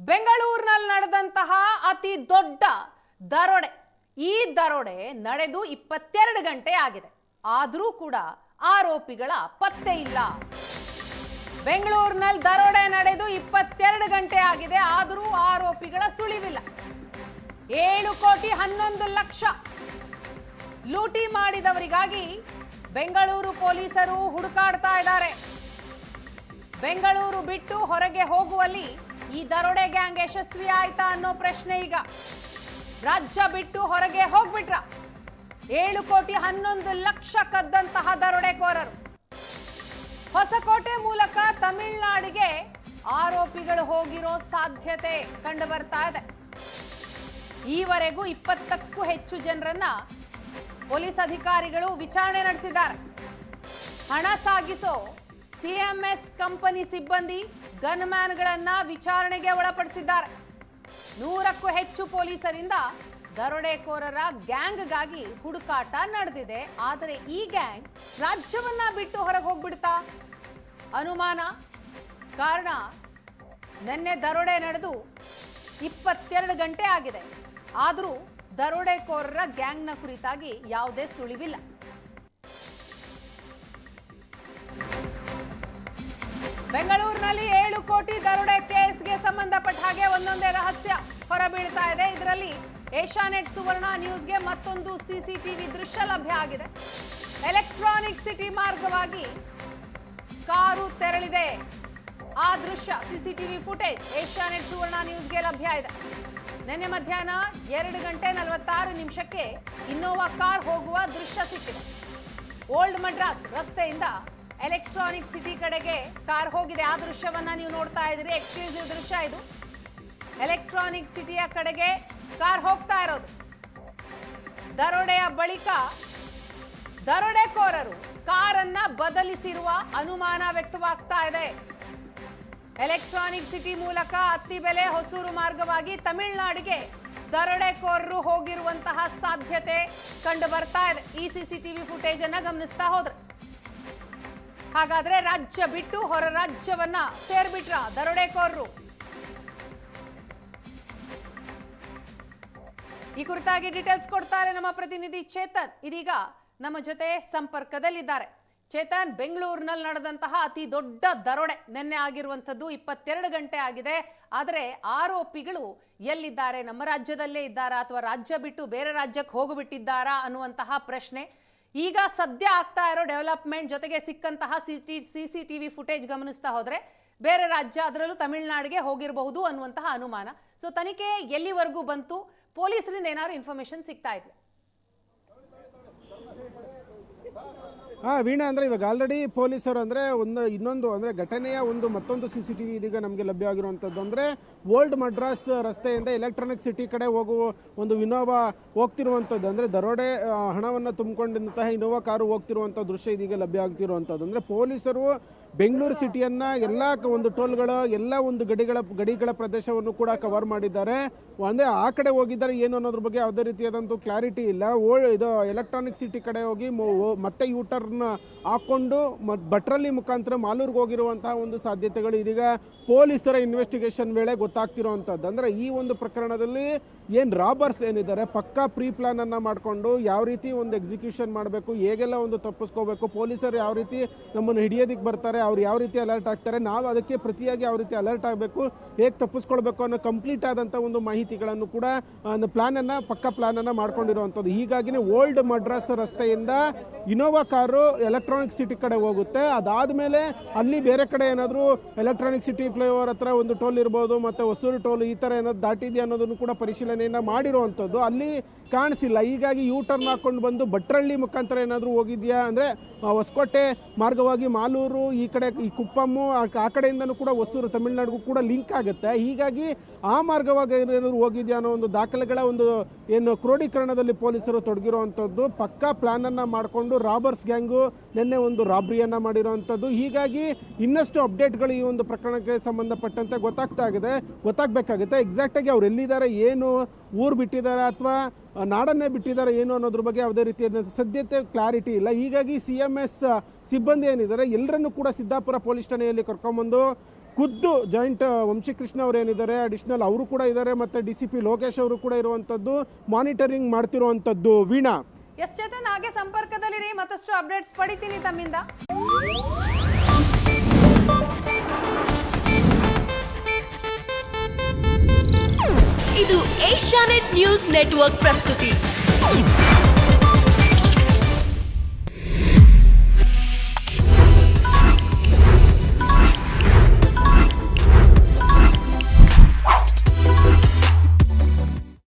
ಬೆಂಗಳೂರಿನಲ್ಲಿ ನಡೆದಂತಹ ಅತಿ ದೊಡ್ಡ ದರೋಡೆ. ಈ ದರೋಡೆ ನಡೆದು 22 ಗಂಟೆ ಆಗಿದೆ. ಆದರೂ ಕೂಡ ಆರೋಪಿಗಳ ಪತ್ತೆ ಇಲ್ಲ. ಬೆಂಗಳೂರಿನಲ್ಲಿ ದರೋಡೆ ನಡೆದು 22 ಗಂಟೆ ಆಗಿದೆ. ಆದರೂ ಆರೋಪಿಗಳ ಸುಳಿವಿಲ್ಲ. 7,11,00,000 ಲೂಟಿ ಮಾಡಿದವರಿಗಾಗಿ ಬೆಂಗಳೂರು ಪೊಲೀಸರು ಹುಡುಕಾಡ್ತಾ ಇದ್ದಾರೆ. ಬೆಂಗಳೂರು ಬಿಟ್ಟು ಹೊರಗೆ ಹೋಗುವಲ್ಲಿ ಈ ದರೋಡೆ ಗ್ಯಾಂಗ್ ಯಶಸ್ವಿ ಆಯ್ತಾ ಅನ್ನೋ ಪ್ರಶ್ನೆ ಈಗ. ರಾಜ್ಯ ಬಿಟ್ಟು ಹೊರಗೆ ಹೋಗ್ಬಿಟ್ರ 7,11,00,000 ಕದ್ದಂತಹ ದರೋಡೆಕೋರರು ಹೊಸಕೋಟೆ ಮೂಲಕ ತಮಿಳುನಾಡಿಗೆ ಆರೋಪಿಗಳು ಹೋಗಿರೋ ಸಾಧ್ಯತೆ ಕಂಡು ಬರ್ತಾ ಇದೆ. ಈವರೆಗೂ 20ಕ್ಕೂ ಹೆಚ್ಚು ಜನರನ್ನ ಪೊಲೀಸ್ ಅಧಿಕಾರಿಗಳು ವಿಚಾರಣೆ ನಡೆಸಿದ್ದಾರೆ. ಹಣ ಸಾಗಿಸೋ ಸಿಎಂಎಸ್ ಕಂಪನಿ ಸಿಬ್ಬಂದಿ ಗನ್ಮ್ಯಾನ್ಗಳನ್ನ ವಿಚಾರಣೆಗೆ ಒಳಪಡಿಸಿದ್ದಾರೆ. 100ಕ್ಕೂ ಹೆಚ್ಚು ಪೊಲೀಸರಿಂದ ದರೋಡೆಕೋರರ ಗ್ಯಾಂಗ್ಗಾಗಿ ಹುಡುಕಾಟ ನಡೆದಿದೆ. ಆದರೆ ಈ ಗ್ಯಾಂಗ್ ರಾಜ್ಯವನ್ನ ಬಿಟ್ಟು ಹೊರಗೆ ಹೋಗ್ಬಿಡ್ತಾ ಅನುಮಾನ. ಕಾರಣ, ನಿನ್ನೆ ದರೋಡೆ ನಡೆದು 22 ಗಂಟೆ ಆಗಿದೆ. ಆದರೂ ದರೋಡೆಕೋರರ ಗ್ಯಾಂಗ್ನ ಕುರಿತಾಗಿ ಯಾವುದೇ ಸುಳಿವಿಲ್ಲ. ಬೆಂಗಳೂರಿನಲ್ಲಿ 7 ಕೋಟಿ ದರೋಡೆ ಕೇಸ್ಗೆ ಸಂಬಂಧಪಟ್ಟ ಹಾಗೆ ಒಂದೊಂದೇ ರಹಸ್ಯ ಹೊರಬೀಳ್ತಾ ಇದೆ. ಇದರಲ್ಲಿ ಏಷ್ಯಾನೆಟ್ ಸುವರ್ಣ ನ್ಯೂಸ್ಗೆ ಮತ್ತೊಂದು ಸಿಸಿಟಿವಿ ದೃಶ್ಯ ಲಭ್ಯ ಆಗಿದೆ. ಎಲೆಕ್ಟ್ರಾನಿಕ್ ಸಿಟಿ ಮಾರ್ಗವಾಗಿ ಕಾರು ತೆರಳಿದೆ. ಆ ದೃಶ್ಯ ಸಿಸಿಟಿವಿ ಫುಟೇಜ್ ಏಷ್ಯಾನೆಟ್ ಸುವರ್ಣ ನ್ಯೂಸ್ಗೆ ಲಭ್ಯ ಇದೆ. ನಿನ್ನೆ ಮಧ್ಯಾಹ್ನ 2:46 ಇನ್ನೋವಾ ಕಾರ್ ಹೋಗುವ ದೃಶ್ಯ ಸಿಕ್ಕಿದೆ. ಓಲ್ಡ್ ಮಡ್ರಾಸ್ ರಸ್ತೆಯಿಂದ ಎಲೆಕ್ಟ್ರಾನಿಕ್ ಸಿಟಿ ಕಡೆಗೆ ಕಾರ್ ಹೋಗಿದೆ. ಆ ದೃಶ್ಯವನ್ನ ನೀವು ನೋಡ್ತಾ ಇದ್ದೀರಿ. ಎಕ್ಸ್ಕ್ಲೂಸಿವ್ ದೃಶ್ಯ ಇದು. ಎಲೆಕ್ಟ್ರಾನಿಕ್ ಸಿಟಿಯ ಕಡೆಗೆ ಕಾರ್ ಹೋಗ್ತಾ ಇರೋದು. ದರೋಡೆಯ ಬಳಿಕ ದರೋಡೆಕೋರರು ಕಾರನ್ನ ಬದಲಿಸಿರುವ ಅನುಮಾನ ವ್ಯಕ್ತವಾಗ್ತಾ ಇದೆ. ಎಲೆಕ್ಟ್ರಾನಿಕ್ ಸಿಟಿ ಮೂಲಕ ಅತ್ತಿಬೆಲೆ ಹೊಸೂರು ಮಾರ್ಗವಾಗಿ ತಮಿಳುನಾಡಿಗೆ ದರೋಡೆಕೋರರು ಹೋಗಿರುವಂತಹ ಸಾಧ್ಯತೆ ಕಂಡು ಬರ್ತಾ ಇದೆ. ಈ ಸಿಸಿಟಿವಿ ಫುಟೇಜ್ ಅನ್ನ ಗಮನಿಸ್ತಾ ಹೋದ್ರೆ ಹಾಗಾದ್ರೆ ರಾಜ್ಯ ಬಿಟ್ಟು ಹೊರ ರಾಜ್ಯವನ್ನ ಸೇರ್ಬಿಟ್ರ ದರೋಡೆಕೋರರು? ಈ ಕುರಿತಾಗಿ ಡೀಟೇಲ್ಸ್ ಕೊಡ್ತಾರೆ ನಮ್ಮ ಪ್ರತಿನಿಧಿ ಚೇತನ್. ಇದೀಗ ನಮ್ಮ ಜೊತೆ ಸಂಪರ್ಕದಲ್ಲಿದ್ದಾರೆ. ಚೇತನ್, ಬೆಂಗಳೂರಿನಲ್ಲಿ ನಡೆದಂತಹ ಅತಿ ದೊಡ್ಡ ದರೋಡೆ ನಿನ್ನೆ ಆಗಿರುವಂತದ್ದು 22 ಗಂಟೆ ಆಗಿದೆ. ಆದರೆ ಆರೋಪಿಗಳು ಎಲ್ಲಿದ್ದಾರೆ? ನಮ್ಮ ರಾಜ್ಯದಲ್ಲೇ ಇದ್ದಾರಾ ಅಥವಾ ರಾಜ್ಯ ಬಿಟ್ಟು ಬೇರೆ ರಾಜ್ಯಕ್ಕೆ ಹೋಗಿಬಿಟ್ಟಿದ್ದಾರಾ ಅನ್ನುವಂತಹ ಪ್ರಶ್ನೆ. ಈಗ ಸದ್ಯ ಆಗ್ತಾ ಇರೋ ಡೆವಲಪ್ಮೆಂಟ್ ಜೊತೆಗೆ ಸಿಕ್ಕಂತಹ ಸಿಸಿಟಿವಿ ಫುಟೇಜ್ ಗಮನಿಸ್ತಾ ಹೋದ್ರೆ ಬೇರೆ ರಾಜ್ಯ, ಅದರಲ್ಲೂ ತಮಿಳುನಾಡಿಗೆ ಹೋಗಿರಬಹುದು ಅನ್ನುವಂತಹ ಅನುಮಾನ. ಸೊ ತನಿಖೆ ಎಲ್ಲಿವರೆಗೂ ಬಂತು? ಪೊಲೀಸರಿಂದ ಏನಾದ್ರು ಇನ್ಫಾರ್ಮೇಶನ್ ಸಿಗ್ತಾ ಇದೆ? ವೀಣಾ, ಅಂದರೆ ಇವಾಗ ಆಲ್ರೆಡಿ ಪೊಲೀಸರು ಅಂದರೆ ಇನ್ನೊಂದು ಅಂದರೆ ಘಟನೆಯ ಮತ್ತೊಂದು ಸಿಸಿಟಿವಿ ಇದೀಗ ನಮಗೆ ಲಭ್ಯ ಆಗಿರುವಂಥದ್ದು. ಅಂದರೆ ಓಲ್ಡ್ ಮಡ್ರಾಸ್ ರಸ್ತೆಯಿಂದ ಎಲೆಕ್ಟ್ರಾನಿಕ್ ಸಿಟಿ ಕಡೆ ಹೋಗುವ ಒಂದು ಇನೋವಾ ಹೋಗ್ತಿರುವಂಥದ್ದು. ಅಂದರೆ ದರೋಡೆ ಹಣವನ್ನು ತುಂಬಿಕೊಂಡಂತಹ ಇನೋವಾ ಕಾರು ಹೋಗ್ತಿರುವಂಥ ದೃಶ್ಯ ಇದೀಗ ಲಭ್ಯ ಆಗ್ತಿರುವಂಥದ್ದು. ಅಂದರೆ ಪೊಲೀಸರು ಬೆಂಗಳೂರು ಸಿಟಿಯನ್ನ ಎಲ್ಲ ಒಂದು ಟೋಲ್ಗಳ ಎಲ್ಲ ಒಂದು ಗಡಿಗಳ ಪ್ರದೇಶವನ್ನು ಕೂಡ ಕವರ್ ಮಾಡಿದ್ದಾರೆ. ಅಂದರೆ ಆ ಕಡೆ ಹೋಗಿದ್ದಾರೆ ಏನು ಅನ್ನೋದ್ರ ಬಗ್ಗೆ ಯಾವುದೇ ರೀತಿಯಾದಂಥ ಕ್ಲಾರಿಟಿ ಇಲ್ಲ. ಇದು ಎಲೆಕ್ಟ್ರಾನಿಕ್ ಸಿಟಿ ಕಡೆ ಹೋಗಿ ಮತ್ತೆ ಯೂಟರ್ನ್ ಹಾಕೊಂಡು ಭಟ್ರಲ್ಲಿ ಮುಖಾಂತರ ಮಾಲೂರ್ಗೆ ಹೋಗಿರುವಂತಹ ಒಂದು ಸಾಧ್ಯತೆಗಳು ಇದೀಗ ಪೊಲೀಸರ ಇನ್ವೆಸ್ಟಿಗೇಷನ್ ವೇಳೆ ಗೊತ್ತಾಗ್ತಿರುವಂಥದ್ದು. ಅಂದರೆ ಈ ಒಂದು ಪ್ರಕರಣದಲ್ಲಿ ರಾಬರ್ಸ್ ಏನಿದ್ದಾರೆ ಪಕ್ಕಾ ಪ್ರೀ ಪ್ಲಾನ್ ಅನ್ನ ಮಾಡಿಕೊಂಡು ಯಾವ ರೀತಿ ಒಂದು ಎಕ್ಸಿಕ್ಯೂಷನ್ ಮಾಡಬೇಕು, ಹೇಗೆಲ್ಲ ಒಂದು ತಪ್ಪಿಸ್ಕೋಬೇಕು, ಪೊಲೀಸರು ಯಾವ ರೀತಿ ನಮ್ಮನ್ನು ಹಿಡಿಯೋದಕ್ಕೆ ಬರ್ತಾರೆ, ಅವ್ರು ಯಾವ ರೀತಿ ಅಲರ್ಟ್ ಆಗ್ತಾರೆ, ನಾವು ಅದಕ್ಕೆ ಪ್ರತಿಯಾಗಿ ಯಾವ ರೀತಿ ಅಲರ್ಟ್ ಆಗಬೇಕು, ಹೇಗೆ ತಪ್ಪಿಸ್ಕೊಳ್ಬೇಕು ಅನ್ನೋ ಕಂಪ್ಲೀಟ್ ಆದಂಥ ಒಂದು ಮಾಹಿತಿಗಳನ್ನು ಕೂಡ ಪಕ್ಕಾ ಪ್ಲಾನ್ ಅನ್ನ ಮಾಡ್ಕೊಂಡಿರುವಂಥದ್ದು. ಹೀಗಾಗಿನೇ ಓಲ್ಡ್ ಮಡ್ರಾಸ್ ರಸ್ತೆಯಿಂದ ಇನೋವಾ ಕಾರು ಎಲೆಕ್ಟ್ರಾನಿಕ್ ಸಿಟಿ ಕಡೆ ಹೋಗುತ್ತೆ. ಅದಾದ್ಮೇಲೆ ಅಲ್ಲಿ ಬೇರೆ ಕಡೆ ಏನಾದರೂ ಎಲೆಕ್ಟ್ರಾನಿಕ್ ಸಿಟಿ ಫ್ಲೈಓವರ್ ಹತ್ರ ಒಂದು ಟೋಲ್ ಇರ್ಬೋದು, ಮತ್ತೆ ಹೊಸೂರು ಟೋಲ್ ಈ ಥರ ಏನಾದ್ರು ದಾಟಿದೆಯಾ ಅನ್ನೋದನ್ನು ಕೂಡ ಪರಿಶೀಲನೆಯನ್ನ ಮಾಡಿರುವಂಥದ್ದು. ಅಲ್ಲಿ ಕಾಣಿಸಿಲ್ಲ. ಹೀಗಾಗಿ ಯೂ ಟರ್ನ್ ಹಾಕೊಂಡು ಬಂದು ಭಟ್ರಳ್ಳಿ ಮುಖಾಂತರ ಏನಾದರೂ ಹೋಗಿದ್ಯಾ ಅಂದರೆ ಹೊಸಕೋಟೆ ಮಾರ್ಗವಾಗಿ ಮಾಲೂರು ಈ ಕಡೆ ಈ ಕುಪ್ಪಮ್ಮು ಆ ಕಡೆಯಿಂದನೂ ಕೂಡ ಹೊಸೂರು ತಮಿಳುನಾಡಿಗೂ ಕೂಡ ಲಿಂಕ್ ಆಗುತ್ತೆ. ಹೀಗಾಗಿ ಆ ಮಾರ್ಗವಾಗಿ ಏನಾದರೂ ಹೋಗಿದ್ಯಾ ಅನ್ನೋ ಒಂದು ದಾಖಲೆಗಳ ಕ್ರೋಢೀಕರಣದಲ್ಲಿ ಪೊಲೀಸರು ತೊಡಗಿರುವಂಥದ್ದು. ಪಕ್ಕಾ ಪ್ಲಾನ್ ಅನ್ನ ಮಾಡಿಕೊಂಡು ರಾಬರ್ಸ್ ಗ್ಯಾಂಗು ನಿನ್ನೆ ಒಂದು ರಾಬ್ರಿಯನ್ನ ಮಾಡಿರುವಂಥದ್ದು. ಹೀಗಾಗಿ ಇನ್ನಷ್ಟು ಅಪ್ಡೇಟ್ಗಳು ಈ ಒಂದು ಪ್ರಕರಣಕ್ಕೆ ಸಂಬಂಧಪಟ್ಟಂತೆ ಗೊತ್ತಾಗಬೇಕಾಗುತ್ತೆ. ಎಕ್ಸಾಕ್ಟ್ ಆಗಿ ಅವ್ರು ಎಲ್ಲಿದ್ದಾರೆ, ಏನು ಊರು ಬಿಟ್ಟಿದ್ದಾರೆ ಅಥವಾ ನಾಡನ್ನೇ ಬಿಟ್ಟಿದ್ದಾರೆ ಏನು ಅನ್ನೋದ್ರ ಬಗ್ಗೆ ಯಾವುದೇ ರೀತಿಯಾದ ಸದ್ಯತೆ ಕ್ಲಾರಿಟಿ ಇಲ್ಲ. ಹೀಗಾಗಿ ಸಿಎಂಎಸ್ ಸಿಬ್ಬಂದಿ ಏನಿದ್ದಾರೆ ಎಲ್ಲರನ್ನೂ ಕೂಡ ಸಿದ್ದಾಪುರ ಪೊಲೀಸ್ ಠಾಣೆಯಲ್ಲಿ ಕರ್ಕೊಂಡ್ಬಂದು ಖುದ್ದು ಜಾಯಿಂಟ್ ವಂಶೀಕೃಷ್ಣ ಅವರು ಏನಿದ್ದಾರೆ ಅಡಿಷನಲ್ ಅವರು ಕೂಡ ಇದ್ದಾರೆ, ಮತ್ತು DCP ಲೋಕೇಶ್ ಅವರು ಕೂಡ ಇರುವಂಥದ್ದು, ಮಾನಿಟರಿಂಗ್ ಮಾಡ್ತಿರುವಂಥದ್ದು. ವೀಣಾ, ಎಸ್ ಚೇತನ್, ಹಾಗೆ ಸಂಪರ್ಕದಲ್ಲಿರಿ, ಮತ್ತಷ್ಟು ಅಪ್ಡೇಟ್ಸ್ ಪಡಿತೀನಿ ತಮ್ಮಿಂದ. ಇದು ಏಷ್ಯಾನೆಟ್ ನ್ಯೂಸ್ ನೆಟ್ವರ್ಕ್ ಪ್ರಸ್ತುತಿ.